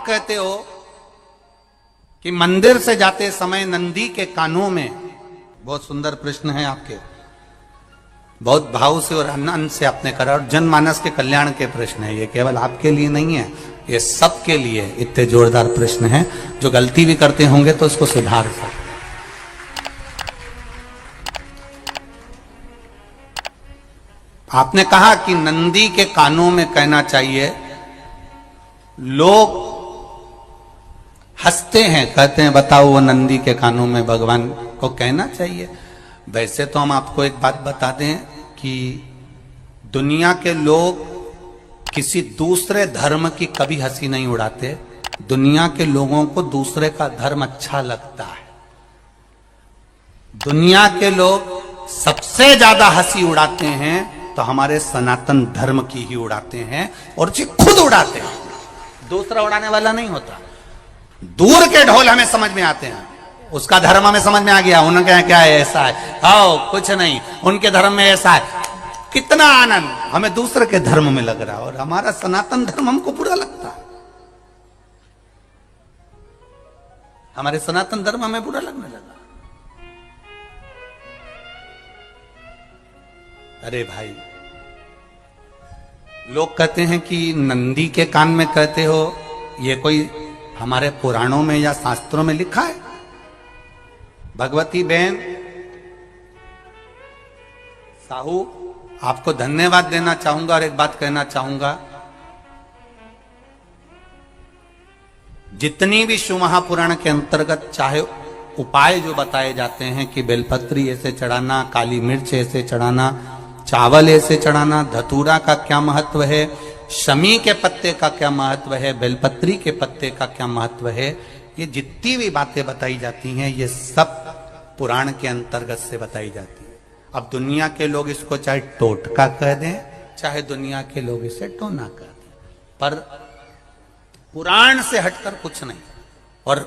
आप कहते हो कि मंदिर से जाते समय नंदी के कानों में, बहुत सुंदर प्रश्न है आपके, बहुत भाव से और आनंद से आपने करा, और जनमानस के कल्याण के प्रश्न है ये, केवल आपके लिए नहीं है, ये सबके लिए इतने जोरदार प्रश्न हैं। जो गलती भी करते होंगे तो उसको सुधार सकते। आपने कहा कि नंदी के कानों में कहना चाहिए, लोग हंसते हैं, कहते हैं बताओ वो नंदी के कानों में भगवान को कहना चाहिए। वैसे तो हम आपको एक बात बता दें कि दुनिया के लोग किसी दूसरे धर्म की कभी हंसी नहीं उड़ाते। दुनिया के लोगों को दूसरे का धर्म अच्छा लगता है। दुनिया के लोग सबसे ज्यादा हंसी उड़ाते हैं तो हमारे सनातन धर्म की ही उड़ाते हैं, और जी खुद उड़ाते हैं, दूसरा उड़ाने वाला नहीं होता। दूर के ढोल हमें समझ में आते हैं, उसका धर्म हमें समझ में आ गया, उनके यहाँ क्या है, ऐसा है, हाँ कुछ नहीं, उनके धर्म में ऐसा है, कितना आनंद हमें दूसरे के धर्म में लग रहा है, और हमारा सनातन धर्म हमको बुरा लगता है। हमारे सनातन धर्म हमें बुरा लगने लगा। अरे भाई, लोग कहते हैं कि नंदी के कान में कहते हो, ये कोई हमारे पुराणों में या शास्त्रों में लिखा है? भगवती बहन साहू, आपको धन्यवाद देना चाहूंगा और एक बात कहना चाहूंगा, जितनी भी शिव महापुराण के अंतर्गत चाहे उपाय जो बताए जाते हैं कि बेलपत्री ऐसे चढ़ाना, काली मिर्च ऐसे चढ़ाना, चावल ऐसे चढ़ाना, धतूरा का क्या महत्व है, शमी के पत्ते का क्या महत्व है, बेलपत्री के पत्ते का क्या महत्व है, ये जितनी भी बातें बताई जाती हैं ये सब पुराण के अंतर्गत से बताई जाती है। अब दुनिया के लोग इसको चाहे टोटका कह दें, चाहे दुनिया के लोग इसे टोना कह दें, पर पुराण से हटकर कुछ नहीं। और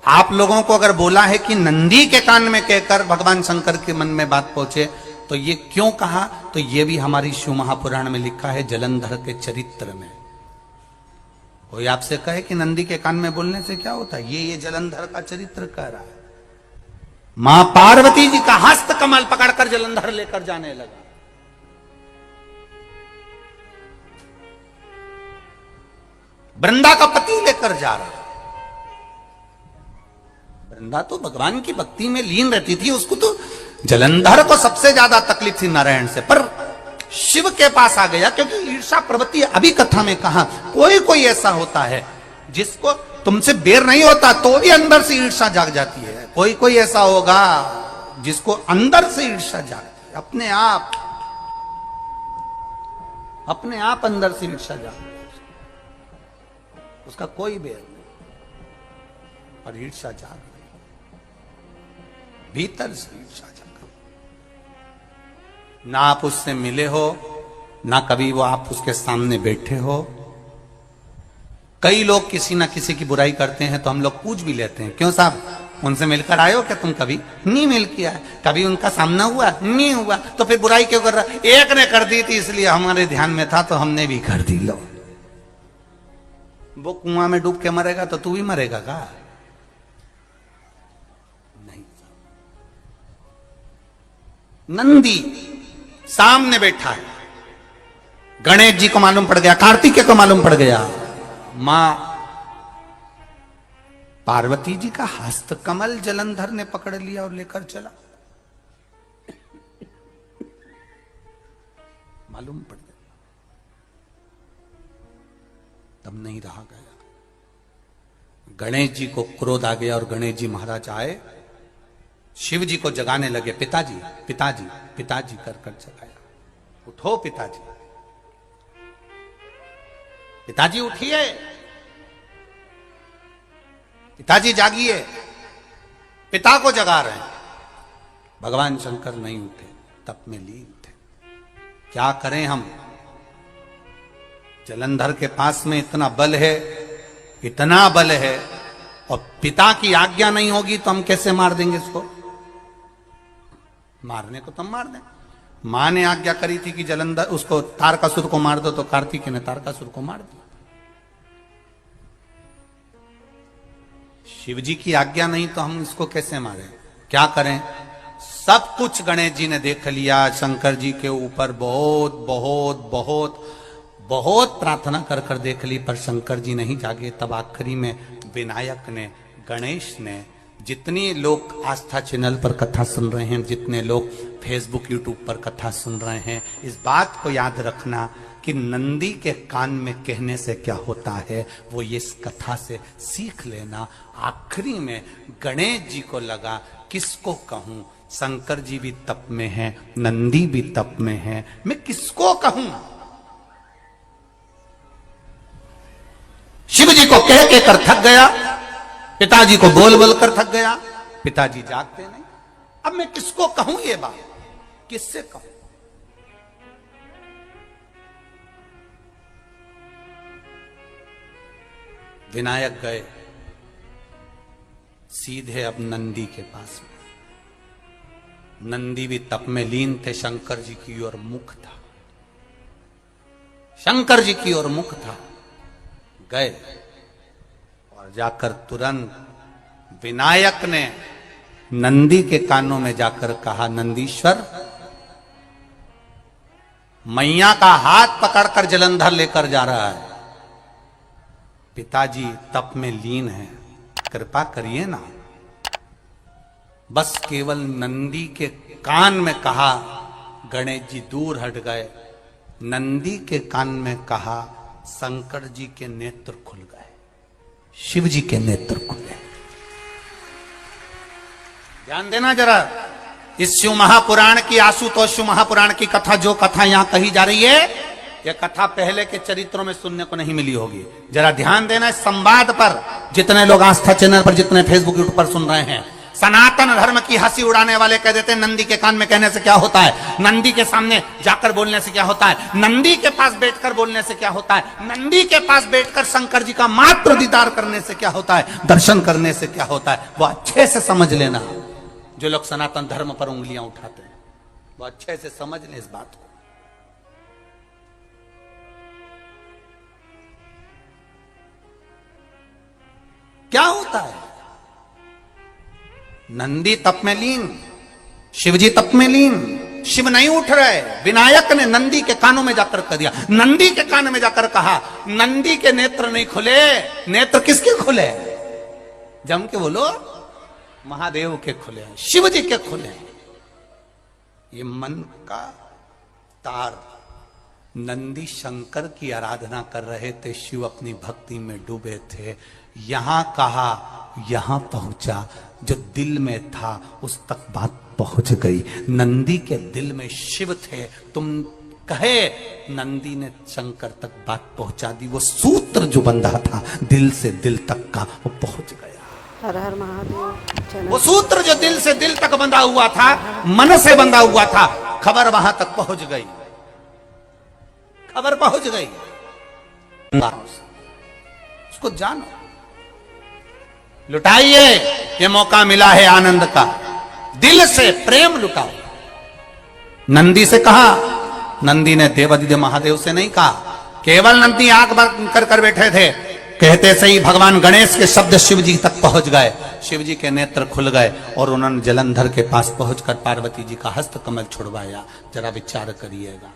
आप लोगों को अगर बोला है कि नंदी के कान में कहकर भगवान शंकर के मन में बात पहुंचे, तो ये क्यों कहा, तो ये भी हमारी शिव महापुराण में लिखा है, जलंधर के चरित्र में। कोई आपसे कहे कि नंदी के कान में बोलने से क्या होता है, ये जलंधर का चरित्र कह रहा है। मां पार्वती जी का हस्त कमल पकड़कर जलंधर लेकर जाने लगा। वृंदा का पति लेकर जा रहा। वृंदा तो भगवान की भक्ति में लीन रहती थी, उसको तो जलंधर को सबसे ज्यादा तकलीफ थी नारायण से, पर शिव के पास आ गया, क्योंकि ईर्षा प्रवृत्ति, अभी कथा में कहा, कोई कोई ऐसा होता है जिसको तुमसे बेर नहीं होता तो भी अंदर से ईर्षा जाग जाती है। कोई कोई ऐसा होगा जिसको अंदर से ईर्षा जागती है, अपने आप अंदर से ईर्षा जागती है, उसका कोई बेर नहीं, पर ईर्षा जाग रही, भीतर से ईर्षा जाग। ना आप उससे मिले हो, ना कभी वो आप उसके सामने बैठे हो। कई लोग किसी ना किसी की बुराई करते हैं तो हम लोग पूछ भी लेते हैं, क्यों साहब उनसे मिलकर आए हो क्या तुम? कभी नहीं मिल किया है, कभी उनका सामना हुआ नहीं हुआ, तो फिर बुराई क्यों कर रहा? एक ने कर दी थी इसलिए हमारे ध्यान में था तो हमने भी कर दी। लो, वो कुआं में डूब के मरेगा तो तू भी मरेगा का? नहीं। नंदी सामने बैठा है, गणेश जी को मालूम पड़ गया, कार्तिकेय को मालूम पड़ गया, मां पार्वती जी का हस्त कमल जलंधर ने पकड़ लिया और लेकर चला। मालूम पड़ गया, तब नहीं रहा गया। गणेश जी को क्रोध आ गया और गणेश जी महाराज आए, शिव जी को जगाने लगे, पिताजी पिताजी पिताजी कर कर जगाया, उठो पिताजी, पिताजी उठिए, पिताजी जागिए, पिता को जगा रहे हैं। भगवान शंकर नहीं उठे, तप में लीन थे। क्या करें हम? जलंधर के पास में इतना बल है, इतना बल है, और पिता की आज्ञा नहीं होगी तो हम कैसे मार देंगे इसको? मारने को तो हम मार दें। मां ने आज्ञा करी थी कि जलंधर उसको तारकासुर को मार दो, तो कार्तिकेय ने तारकासुर को मार दिया। शिव जी की आज्ञा नहीं तो हम इसको कैसे मारें? क्या करें? सब कुछ गणेश जी ने देख लिया, शंकर जी के ऊपर बहुत बहुत बहुत बहुत प्रार्थना कर कर देख ली, पर शंकर जी नहीं जागे। तब आखिरी में विनायक ने, गणेश ने, जितने लोग आस्था चैनल पर कथा सुन रहे हैं, जितने लोग फेसबुक यूट्यूब पर कथा सुन रहे हैं, इस बात को याद रखना कि नंदी के कान में कहने से क्या होता है वो इस कथा से सीख लेना। आखिरी में गणेश जी को लगा किसको कहूं, शंकर जी भी तप में हैं, नंदी भी तप में है, मैं किसको कहूं? शिव जी को कह के कर थक गया, पिताजी को बोल बोल कर थक गया, पिताजी जागते नहीं। अब मैं किसको कहूं ये बात, किससे कहूं? विनायक गए सीधे अब नंदी के पास में। नंदी भी तप में लीन थे, शंकर जी की ओर मुख था, शंकर जी की ओर मुख था। गए और जाकर तुरंत विनायक ने नंदी के कानों में जाकर कहा, नंदीश्वर, मैया का हाथ पकड़कर जलंधर लेकर जा रहा है, पिताजी तप में लीन है, कृपा करिए ना। बस केवल नंदी के कान में कहा, गणेश जी दूर हट गए। नंदी के कान में कहा, शंकर जी के नेत्र खुल गए, शिव जी के नेत्र खुले। ध्यान देना जरा, इस शिव महापुराण की, आशुतोष शिव महापुराण की कथा, जो कथा यहां कही जा रही है, यह कथा पहले के चरित्रों में सुनने को नहीं मिली होगी। जरा ध्यान देना इस संवाद पर, जितने लोग आस्था चैनल पर, जितने फेसबुक यूट्यूब पर सुन रहे हैं। सनातन धर्म की हंसी उड़ाने वाले कह देते हैं नंदी के कान में कहने से क्या होता है, नंदी के सामने जाकर बोलने से क्या होता है, नंदी के पास बैठकर बोलने से क्या होता है, नंदी के पास बैठकर शंकर जी का मात्र दीदार करने से क्या होता है, दर्शन करने से क्या होता है। वो अच्छे से समझ लेना, जो लोग सनातन धर्म पर उंगलियां उठाते हैं, वो अच्छे से समझ लें इस बात को। क्या होता है, नंदी तप में लीन, शिवजी तप में लीन, शिव नहीं उठ रहे। विनायक ने नंदी के कानों में जाकर कह दिया, नंदी के कान में जाकर कहा, नंदी के नेत्र नहीं खुले। नेत्र किसके खुले? जम के बोलो, महादेव के खुले, शिव जी के खुले। ये मन का तार। नंदी शंकर की आराधना कर रहे थे, शिव अपनी भक्ति में डूबे थे। यहां कहा, यहां पहुंचा, जो दिल में था उस तक बात पहुंच गई। नंदी के दिल में शिव थे, तुम कहे नंदी ने शंकर तक बात पहुंचा दी। वो सूत्र जो बंधा था दिल से दिल तक का, वो पहुंच गया। हर हर महादेव। वो सूत्र जो दिल से दिल तक बंधा हुआ था, मन से बंधा हुआ था, खबर वहां तक पहुंच गई, खबर पहुंच गई। उसको जानो, लुटाइए, ये मौका मिला है आनंद का, दिल से प्रेम लुटाओ। नंदी से कहा, नंदी ने देवादिदेव महादेव से नहीं कहा। केवल नंदी आंख बंद कर बैठे थे, कहते सही भगवान गणेश के शब्द शिव जी तक पहुंच गए। शिव जी के नेत्र खुल गए और उन्होंने जलंधर के पास पहुंचकर पार्वती जी का हस्त कमल छुड़वाया। जरा विचार करिएगा,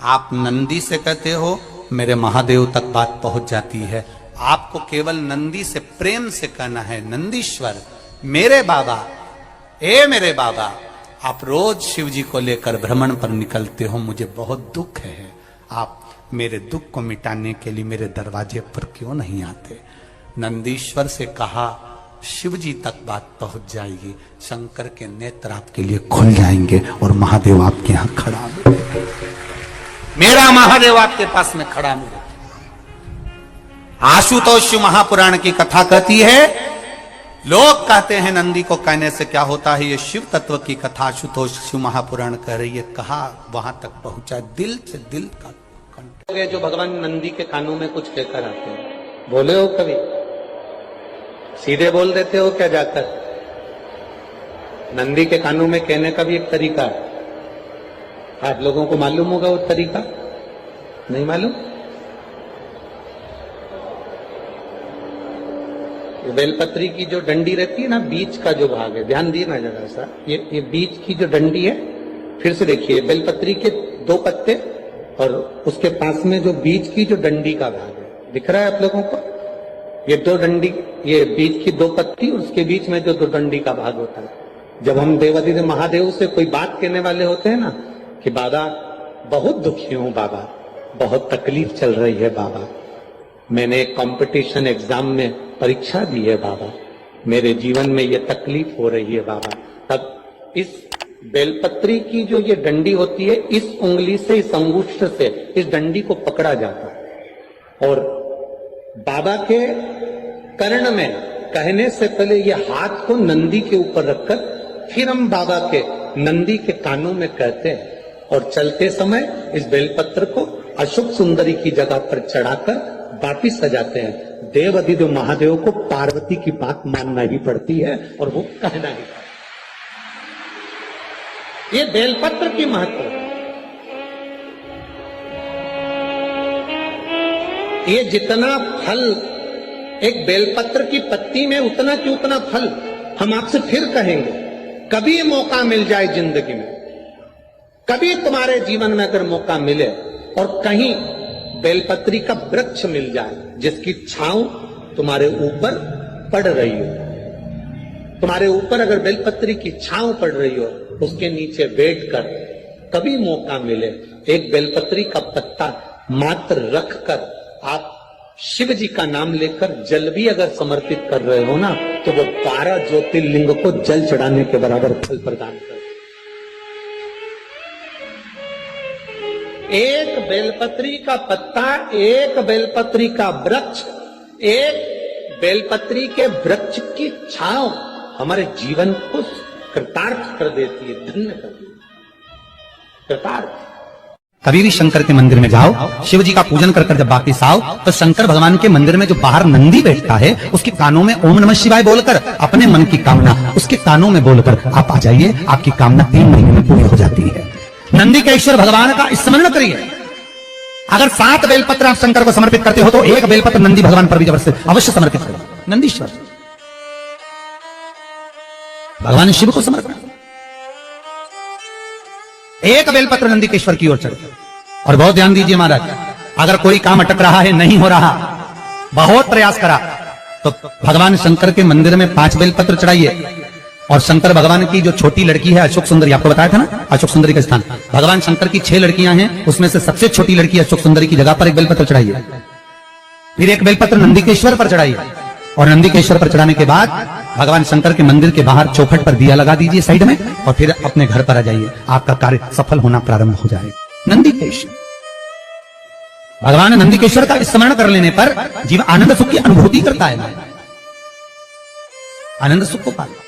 आप नंदी से कहते हो मेरे महादेव तक बात पहुंच जाती है। आपको केवल नंदी से प्रेम से कहना है, नंदीश्वर मेरे बाबा, ए मेरे बाबा, आप रोज शिव जी को लेकर भ्रमण पर निकलते हो, मुझे बहुत दुख है, आप मेरे दुख को मिटाने के लिए मेरे दरवाजे पर क्यों नहीं आते। नंदीश्वर से कहा, शिव जी तक बात पहुंच जाएगी, शंकर के नेत्र आपके लिए खुल जाएंगे और महादेव आपके यहां खड़ा मिलेगा। मेरा महादेव आपके पास में खड़ा मिलेगा। आशुतोष महापुराण की कथा कहती है, लोग कहते हैं नंदी को कहने से क्या होता है, ये शिव तत्व की कथा आशुतोष शिव महापुराण कह रही है। कहा वहां तक पहुंचा, दिल से दिल का कंठ। जो भगवान नंदी के कानों में कुछ कहकर आते हैं, बोले हो कभी? सीधे बोल देते हो क्या जाकर? नंदी के कानों में कहने का भी एक तरीका है। आप लोगों को मालूम होगा वो तरीका? नहीं मालूम? बेलपत्री की जो डंडी रहती है ना, बीच का जो भाग है, ध्यान दिए ना जरा सा, ये बीच की जो डंडी है, फिर से देखिए, बेलपत्री के 2 पत्ते और उसके पास में जो बीच की जो डंडी का भाग है, दिख रहा है आप लोगों को? ये 2 डंडी, ये बीच की 2 पत्ती और उसके बीच में जो 2 डंडी का भाग होता है। जब हम देवादिदेव महादेव से कोई बात कहने वाले होते हैं ना कि बाबा बहुत दुखी हूं, बाबा बहुत तकलीफ चल रही है, बाबा मैंने एक कंपटीशन एग्जाम में परीक्षा दी है, बाबा मेरे जीवन में ये तकलीफ हो रही है, बाबा, तब इस बेलपत्री की जो ये डंडी होती है, इस उंगली से, इस अंगूष्ठ से इस डंडी को पकड़ा जाता है और बाबा के कर्ण में कहने से पहले ये हाथ को नंदी के ऊपर रखकर फिर हम बाबा के नंदी के कानों में कहते हैं और चलते समय इस बेलपत्र को अशोक सुंदरी की जगह पर चढ़ाकर वापिस सजाते हैं। देव अधिदेव महादेव को पार्वती की बात मानना ही पड़ती है और वो कहना ही पड़ता है। ये बेलपत्र की महत्व है। ये जितना फल एक बेलपत्र की पत्ती में, उतना की उतना फल हम आपसे फिर कहेंगे। कभी मौका मिल जाए जिंदगी में, कभी तुम्हारे जीवन में अगर मौका मिले और कहीं बेलपत्री का वृक्ष मिल जाए जिसकी छांव तुम्हारे ऊपर पड़ रही हो, तुम्हारे ऊपर अगर बेलपत्री की छांव पड़ रही हो, उसके नीचे बैठकर कभी मौका मिले, एक बेलपत्री का पत्ता मात्र रखकर आप शिव जी का नाम लेकर जल भी अगर समर्पित कर रहे हो ना, तो वो 12 ज्योतिर्लिंग को जल चढ़ाने के बराबर फल प्रदान कर। एक बेलपत्री का पत्ता, एक बेलपत्री का वृक्ष, एक बेलपत्री के वृक्ष की छांव हमारे जीवन को कृतार्थ कर देती है, धन्य कर देती है, कृतार्थ। कभी भी शंकर के मंदिर में जाओ, शिव जी का पूजन कर जब वापिस आओ, तो शंकर भगवान के मंदिर में जो बाहर नंदी बैठता है, उसके कानों में ओम नमः शिवाय बोलकर अपने मन की कामना उसके कानों में बोलकर आप आ जाइए, आपकी कामना 3 महीने में पूरी हो जाती है। नंदी के ईश्वर भगवान का स्मरण करिए। अगर 7 बेलपत्र आप शंकर को समर्पित करते हो तो 1 बेलपत्र नंदी भगवान पर भी अवश्य समर्पित करो। नंदीश्वर भगवान शिव को समर्पित, 1 बेलपत्र नंदी के ईश्वर की ओर चढ़े। और बहुत ध्यान दीजिए महाराज, अगर कोई काम अटक रहा है, नहीं हो रहा, बहुत प्रयास करा, तो भगवान शंकर के मंदिर में 5 बेलपत्र चढ़ाइए। और शंकर भगवान की जो छोटी लड़की है अशोक सुंदरी, आपको बताया था ना अशोक सुंदरी का स्थान, भगवान शंकर की 6 लड़कियां हैं, उसमें से सबसे छोटी लड़की अशोक सुंदरी की जगह पर 1 बेलपत्र चढ़ाइए। फिर 1 बेलपत्र नंदीकेश्वर पर चढ़ाइए और नंदीकेश्वर पर चढ़ाने के बाद भगवान शंकर के मंदिर के बाहर चौखट पर दिया लगा दीजिए साइड में, और फिर अपने घर पर आ जाइए, आपका कार्य सफल होना प्रारंभ हो जाएगा। नंदीकेश्वर भगवान नंदीकेश्वर का स्मरण कर लेने पर जीवन आनंद सुख की अनुभूति करता है, आनंद सुख को पाता।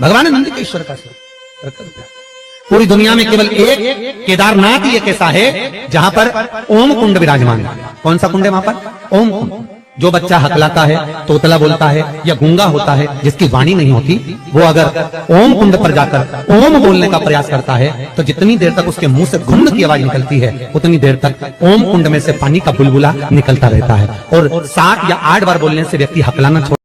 भगवान नंदीकेश्वर का पूरी दुनिया में केवल एक केदारनाथ ही एक ऐसा है जहां पर ओम कुंड विराजमान है। कौन सा कुंड है वहां पर? ओम कुंड। जो बच्चा हकलाता है, तोतला बोलता है या गूंगा होता है, जिसकी वाणी नहीं होती, वो अगर ओम कुंड पर जाकर ओम बोलने का प्रयास करता है तो जितनी देर तक उसके मुंह से घुन्न की आवाज निकलती है, उतनी देर तक ओम कुंड में से पानी का बुलबुला निकलता रहता है। और 7 या 8 बार बोलने से व्यक्ति हकलाना छोड़